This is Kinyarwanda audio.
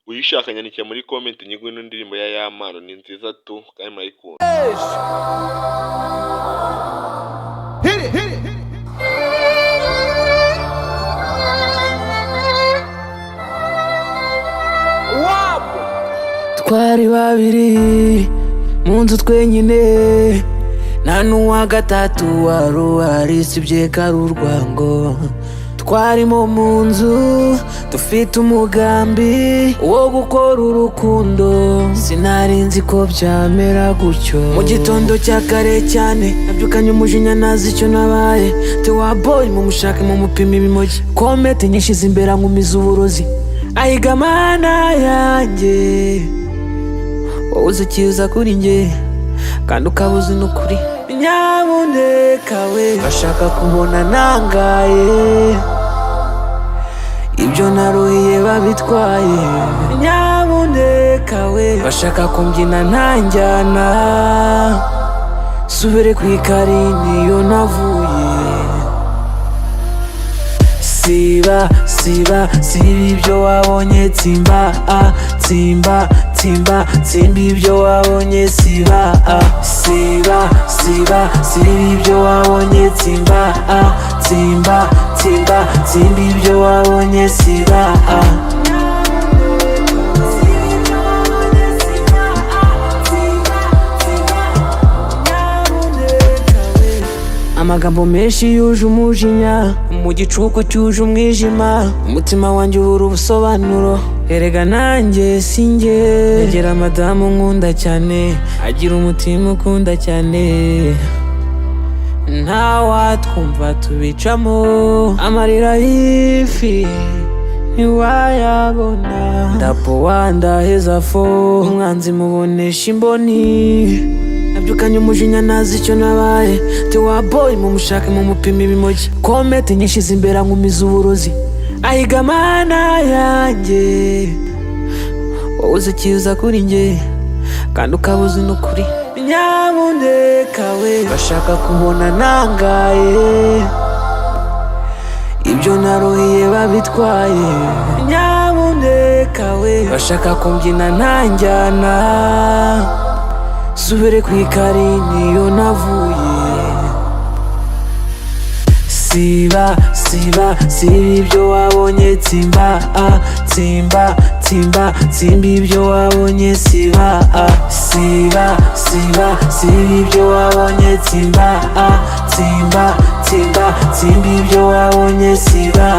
uyishaka nyandikira muri comment nyiguhe ino ndirimbo ya Yamaro, ni nziza tu kandi murayikunda. Twari babiri mu nzu twenyine, nta n'uwa gatatu wari uhari sibye kari urwango. Twarimo mu nzu dufite umugambi wo gukora urukundo, sinari nzi ko byamera gutyo. Mu gitondo cya kare cyane nabyukanye umujinya nazi icyo nabaye. Tewa boy mumushake mumupima ibimogi, komete nyinshi zimbera nkumiza uburozi. Ayiga mana yanjye wowe uzi ikiza kuri njye kandi ukaba uzi n'ukuri. Nyamuneka we bashaka kubona nangaye, ibyo naruhiye babitwaye. Nyamuneka we bashaka kumbyina ntanjyana, subire ku ikarini yo navuye. Siba ibyo wabonye, tsimba tsimba ibyo wabonye. Siba ibyo wabonye, tsimba ibyo wabonye. Siba amagambo menshi yuje umujinya, mu gicuku cyuje umwijima, umutima wanjye ubura ubusobanuro. Erega nanjye sinjye, negera madamu nkunda cyane, agira umutima ukunda cyane. Ntawatwumva tubicamo, amarira y'ifi ntiwayabona. Ndapowa ndaheza fo, umwanzi mubonesha imboni. Nabyukanye umujinya nazi icyo nabaye. Tewa boy mumushake mumupima ibimogi, komete nyinshi zimbera nkumiza uburozi. Ayiga mana yanjye wowe uzi ikiza kuri njye kandi ukaba uzi n'ukuri. Nyamuneka we bashaka kubona nangaye, ibyo naruhiye babitwaye. Nyamuneka we bashaka kumbyina ntanjyana, subire ku ikarini yo navuye. Siba ibyo wabonye, tsimba ibyo wabonye. Siba ibyo wabonye, tsimba ibyo wabonye. Siba